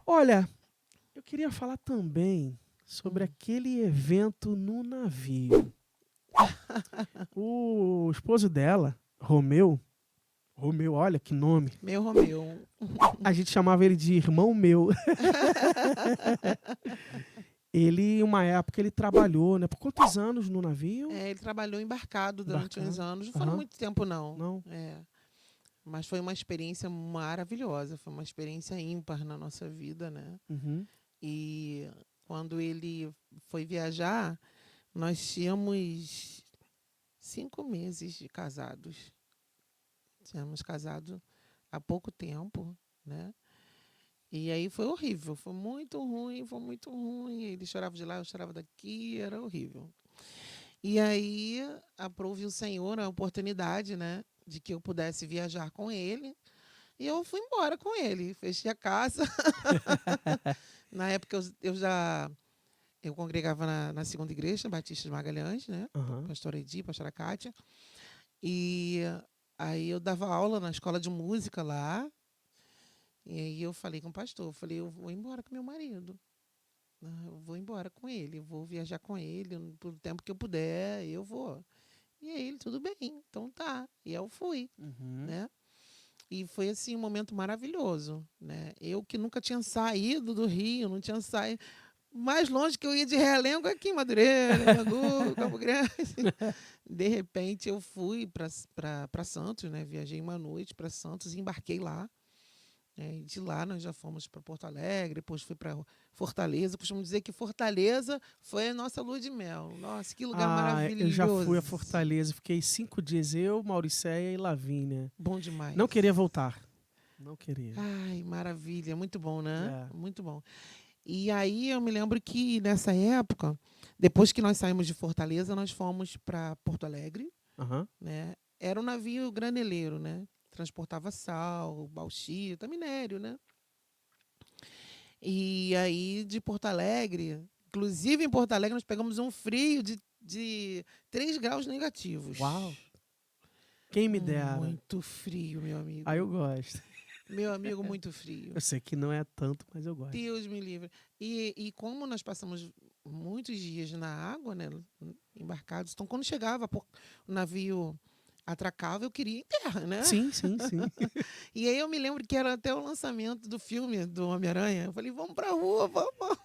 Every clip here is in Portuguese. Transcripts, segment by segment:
Olha, eu queria falar também sobre Hum. aquele evento no navio. O esposo dela, Romeu, olha que nome. Meu Romeu. A gente chamava ele de irmão meu. Ele, uma época, ele trabalhou, né? Por quantos anos no navio? Ele trabalhou embarcado durante uns Embarcado. anos. Não foram Aham. muito tempo, não. Não. Mas foi uma experiência maravilhosa. Foi uma experiência ímpar na nossa vida, né? Uhum. E quando ele foi viajar, nós tínhamos 5 meses de casados. Tínhamos casado há pouco tempo, né? E aí foi horrível, foi muito ruim, foi muito ruim. Ele chorava de lá, eu chorava daqui, era horrível. E aí aprove o Senhor a oportunidade, né, de que eu pudesse viajar com ele. E eu fui embora com ele, fechei a casa. Na época eu congregava na segunda igreja, Batista de Magalhães, né? Aham. Pastora Edi, pastora Kátia. E aí eu dava aula na escola de música lá. E aí eu falei com o pastor, eu falei, eu vou embora com meu marido. Eu vou embora com ele, eu vou viajar com ele, por tempo que eu puder, eu vou. E aí ele, tudo bem, então tá. E eu fui, Uhum. né? E foi assim um momento maravilhoso, né? Eu que nunca tinha saído do Rio, não tinha saído. Mais longe que eu ia de Realengo aqui em Madureira, Bangu, Campo Grande. De repente eu fui para Santos, né? Viajei uma noite para Santos e embarquei lá. E de lá nós já fomos para Porto Alegre, depois fui para Fortaleza. Costumo dizer que Fortaleza foi a nossa lua de mel. Nossa, que lugar Eu já fui a maravilhoso. Fortaleza, fiquei 5 dias, eu, Mauricéia e Lavínia. Bom Não demais. queria voltar. Não queria. Ai, maravilha. Muito bom, né? É. Muito bom. E aí eu me lembro que nessa época, depois que nós saímos de Fortaleza, nós fomos para Porto Alegre, Aham. né? Era um navio graneleiro, né? Transportava sal, bauxita, minério, né? E aí de Porto Alegre, inclusive em Porto Alegre, nós pegamos um frio de 3 graus Uau. negativos. Quem me dera. Muito frio, meu Aí eu amigo. gosto. Meu amigo, muito Eu frio. sei que não é tanto, mas eu gosto. Deus me livre. E como nós passamos muitos dias na água, né, embarcados, então quando chegava o navio atracava, eu queria ir em terra, né? Sim, sim, sim. E aí eu me lembro que era até o lançamento do filme do Homem-Aranha. Eu falei, vamos pra rua, vamos.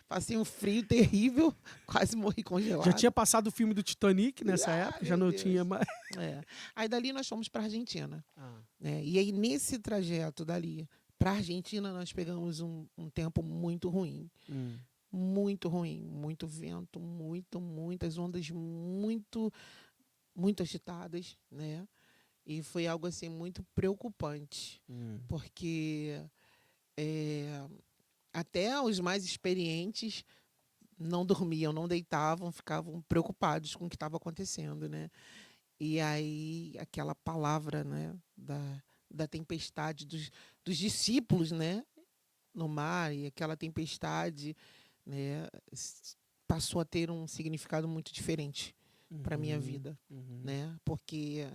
Passei um frio terrível, quase morri Já tinha congelada. passado o filme do Titanic E, nessa época, já meu não tinha Deus. mais. É. Aí dali nós fomos para a Argentina. Ah. Né? E aí nesse trajeto dali para a Argentina nós pegamos um tempo muito ruim. Hum. Muito ruim. Muito vento, muitas ondas muito agitadas. Né? E foi algo assim muito preocupante. Hum. Porque é, até os mais experientes não dormiam, não deitavam, ficavam preocupados com o que estava acontecendo, né? E aí aquela palavra, né, da tempestade dos discípulos, né, no mar, e aquela tempestade, né, passou a ter um significado muito diferente para minha Uhum. vida, Uhum. né? Porque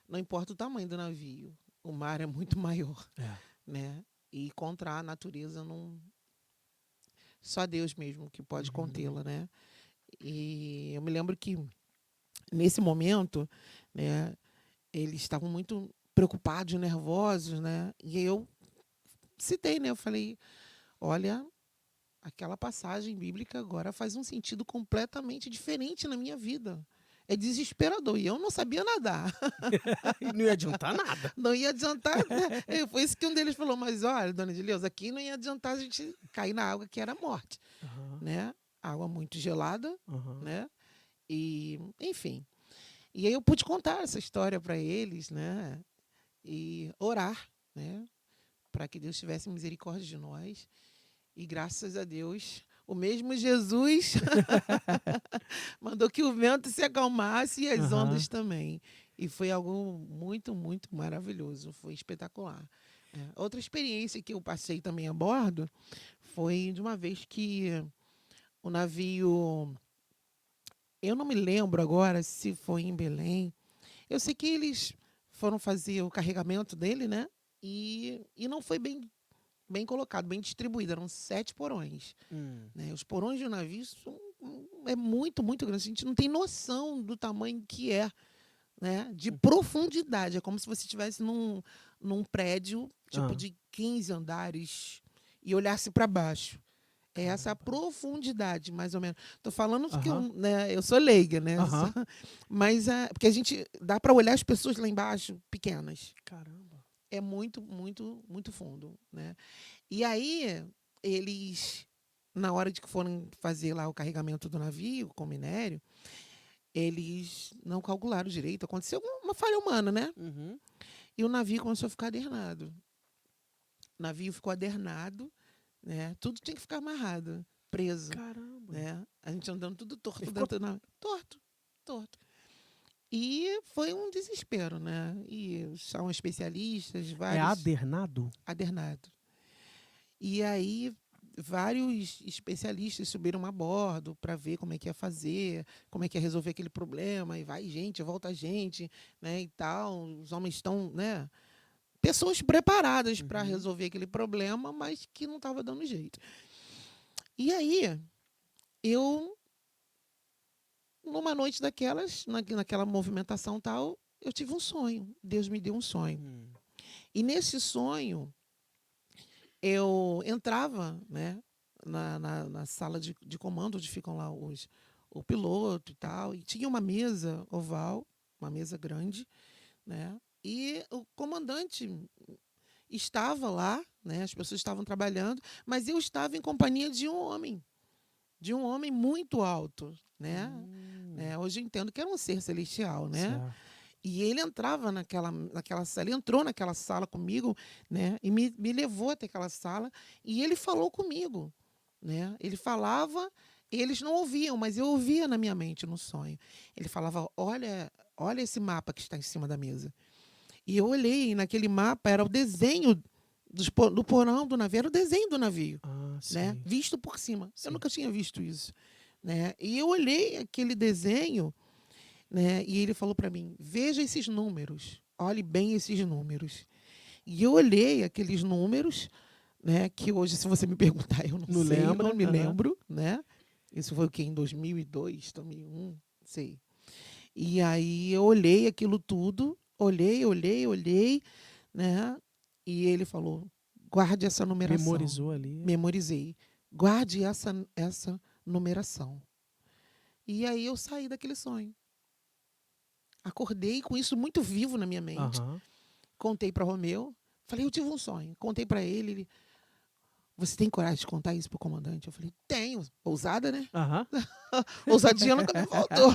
não importa o tamanho do navio, o mar é muito maior, É. né? E contra a natureza não só Deus mesmo que pode Uhum. contê-la, né? E eu me lembro que nesse momento, né, eles estavam muito preocupados, nervosos, né? E eu citei, né? Eu falei, olha, aquela passagem bíblica agora faz um sentido completamente diferente na minha vida. É desesperador. E eu não sabia nadar. E não ia adiantar nada. Não ia adiantar. Né? Foi isso que um deles falou. Mas olha, dona Edileuza, aqui não ia adiantar a gente cair na água, que era a morte. Aham. Né? Água muito gelada, Aham. né? E, enfim. E aí eu pude contar essa história para eles, né? E orar, né? Para que Deus tivesse misericórdia de nós. E graças a Deus, o mesmo Jesus mandou que o vento se acalmasse e as Aham. ondas também. E foi algo muito maravilhoso. Foi espetacular. Outra experiência que eu passei também a bordo foi de uma vez que o navio. Eu não me lembro agora se foi em Belém. Eu sei que eles foram fazer o carregamento dele, né? E não foi bem bem colocado, bem distribuído. Eram 7 porões. Né? Os porões de um navio é muito, muito grande. A gente não tem noção do tamanho que é, né? De profundidade. É como se você estivesse num prédio tipo de 15 andares e olhasse para baixo. É essa a profundidade, mais ou menos. Estou falando porque né, eu sou leiga, né? Mas porque a gente dá para olhar as pessoas lá embaixo pequenas. Caramba. É muito, muito, muito fundo, né? E aí eles, na hora de que foram fazer lá o carregamento do navio com minério, eles não calcularam direito. Aconteceu uma falha humana, né? E o navio começou a ficar adernado. O navio ficou adernado, né? Tudo tinha que ficar amarrado, preso. Caramba. Né? A gente andando tudo torto dentro do navio. Torto. E foi um desespero, né? E são especialistas, vários... É adernado? Adernado. E aí vários especialistas subiram a bordo para ver como é que ia fazer, como é que ia resolver aquele problema, e vai gente, volta gente, né, e tal. Os homens estão, né, pessoas preparadas para resolver aquele problema, mas que não estava dando jeito. E aí, eu, numa noite daquelas, naquela movimentação tal, eu tive um sonho. Deus me deu um sonho. E nesse sonho, eu entrava, né, na sala de comando, onde ficam lá o piloto e tal, e tinha uma mesa oval, uma mesa grande, né, e o comandante estava lá, né, as pessoas estavam trabalhando, mas eu estava em companhia de um homem muito alto, né? Hoje eu entendo que era um ser celestial, né? Certo. E ele entrava naquela sala, ele entrou naquela sala comigo, né? E me levou até aquela sala e ele falou comigo, né? Ele falava, eles não ouviam, mas eu ouvia na minha mente, no sonho. Ele falava: olha esse mapa que está em cima da mesa. E eu olhei, e naquele mapa era o desenho do porão do navio, era o desenho do navio, né? Visto por cima. Eu nunca tinha visto isso, né? E eu olhei aquele desenho, né? E ele falou para mim: veja esses números, olhe bem esses números. E eu olhei aqueles números, né? Que hoje, se você me perguntar, eu não sei, eu não me lembro, né? Isso foi o quê? Em 2002, 2001, sei. E aí eu olhei aquilo tudo, olhei, né? E ele falou: guarde essa numeração. Memorizou ali. Memorizei. Guarde essa numeração. E aí eu saí daquele sonho. Acordei com isso muito vivo na minha mente. Contei para Romeu. Falei: eu tive um sonho. Contei para ele. Você tem coragem de contar isso para o comandante? Eu falei: tenho. Ousada, né? Ousadia nunca me faltou.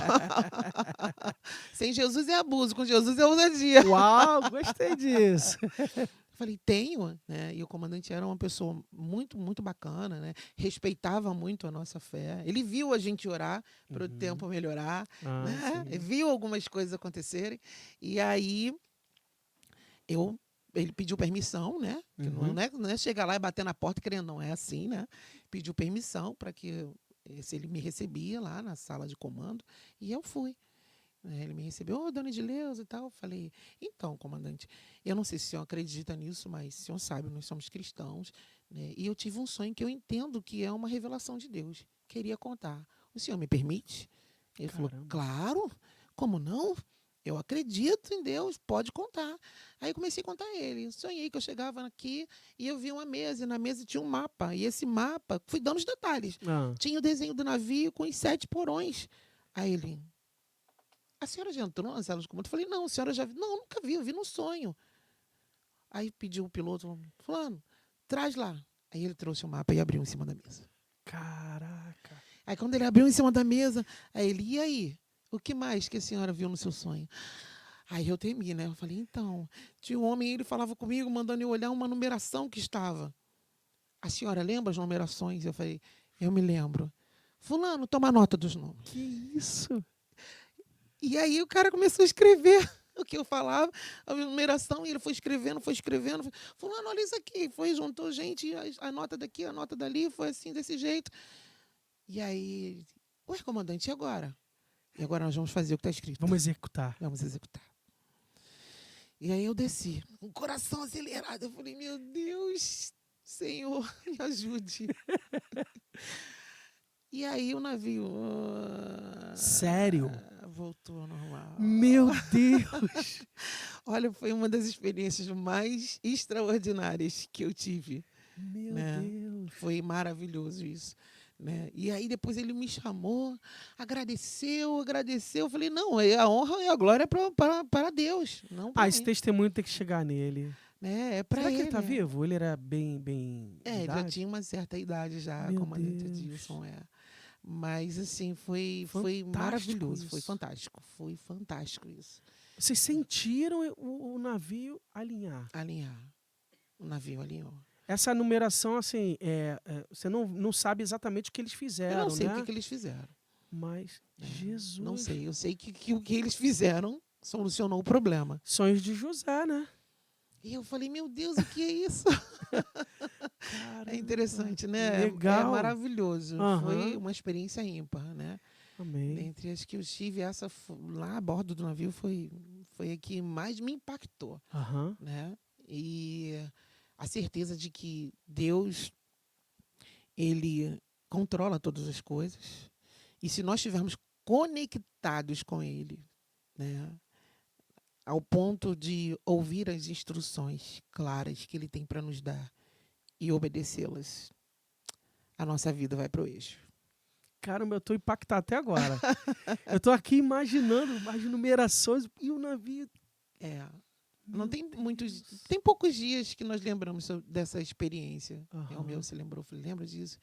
Sem Jesus é abuso, com Jesus é ousadia. Uau, gostei disso. Eu falei: tenho, né? E o comandante era uma pessoa muito, muito bacana, né? Respeitava muito a nossa fé. Ele viu a gente orar para o tempo melhorar, né? Viu algumas coisas acontecerem. E aí ele pediu permissão, né? Que não é chegar lá e bater na porta querendo, não é assim, né? Pediu permissão para que se ele me recebia lá na sala de comando, e eu fui. Ele me recebeu: ô, dona Edileuza e tal. Eu falei: então, comandante, eu não sei se o senhor acredita nisso, mas o senhor sabe, nós somos cristãos, né? E eu tive um sonho que eu entendo que é uma revelação de Deus. Queria contar. O senhor me permite? Ele falou: claro, como não? Eu acredito em Deus, pode contar. Aí eu comecei a contar a ele. Sonhei que eu chegava aqui e eu vi uma mesa, e na mesa tinha um mapa. E esse mapa, fui dando os detalhes. Tinha o desenho do navio com os 7 porões. Aí ele: a senhora já entrou nas salas de comando? Eu falei: não, a senhora já viu? Não, nunca vi, eu vi no sonho. Aí pediu o piloto: fulano, traz lá. Aí ele trouxe o mapa e abriu em cima da mesa. Caraca. Aí quando ele abriu em cima da mesa, aí ele: e aí? O que mais que a senhora viu no seu sonho? Aí eu temi, né? Eu falei: então, tinha um homem, ele falava comigo, mandando eu olhar uma numeração que estava. A senhora lembra as numerações? Eu falei: eu me lembro. Fulano, toma nota dos números. Que isso? E aí o cara começou a escrever o que eu falava, a numeração, e ele foi escrevendo. Fulano, olha isso aqui. Foi, juntou gente, a nota daqui, a nota dali, foi assim, desse jeito. E aí, ué, comandante, e agora? E agora nós vamos fazer o que está escrito. Vamos executar. Vamos executar. E aí eu desci, com o coração acelerado. Eu falei: meu Deus, Senhor. Senhor, me ajude. E aí o navio Sério? voltou ao normal. Meu Deus! Olha, foi uma das experiências mais extraordinárias que eu tive, Meu né? Deus! Foi maravilhoso isso, né? E aí depois ele me chamou, agradeceu. Eu falei, não, a honra e a glória é para Deus, não Ah, para esse mim, testemunho tem que chegar nele. né? É para Será que ele tá ele. vivo? Ele era bem de Ele já idade? tinha uma certa idade já, Meu comandante Deus! Edilson, é. Mas assim, foi Fantástico maravilhoso, isso. foi fantástico isso. Vocês sentiram o navio alinhar? Alinhar, o navio alinhou. Essa numeração, assim, você não sabe exatamente o que eles Eu não fizeram, sei o né? que eles fizeram, Mas, né? Não Jesus. sei, eu sei que o que eles fizeram solucionou o problema. Sonhos de José, né? E eu falei, meu Deus, o que é isso? É Caramba. interessante, né? É Legal. maravilhoso. Foi Aham. uma experiência ímpar, né? Amém. Dentre as que eu tive, essa lá a bordo do navio foi a que mais me impactou, Aham. né? E a certeza de que Deus, ele controla todas as coisas. E se nós estivermos conectados com ele, né, ao ponto de ouvir as instruções claras que ele tem para nos dar e obedecê-las, a nossa vida vai para o eixo. Caramba, eu tô impactado até agora. Eu tô aqui imaginando as numerações e o navio. É, não Meu tem muitos, Deus. tem poucos dias que nós lembramos dessa experiência. É, o meu Aham. se lembrou, falei, lembra disso?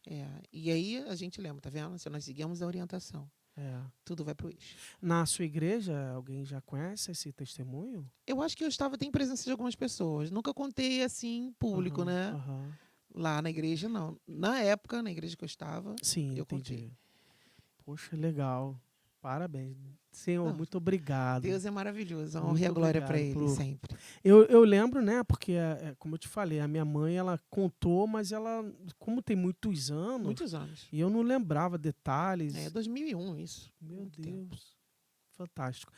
É, e aí a gente lembra, tá vendo? Se nós seguimos a orientação, É. tudo vai para o eixo. Na sua igreja, alguém já conhece esse testemunho? Eu acho que eu estava em presença de algumas pessoas. Nunca contei assim em público, Aham. né? Aham. Lá na igreja, não. Na época, na igreja que eu estava, Sim, eu contei. entendi. Poxa, legal. Parabéns. Senhor, Não, muito obrigado. Deus é maravilhoso. A honra e Muito a glória para obrigado Ele, por. sempre. Eu lembro, né? Porque, como eu te falei, a minha mãe, ela contou, mas ela, como tem muitos anos, Muitos anos. e eu não lembrava É detalhes. 2001 isso. Meu Muito tempo. Deus. Fantástico.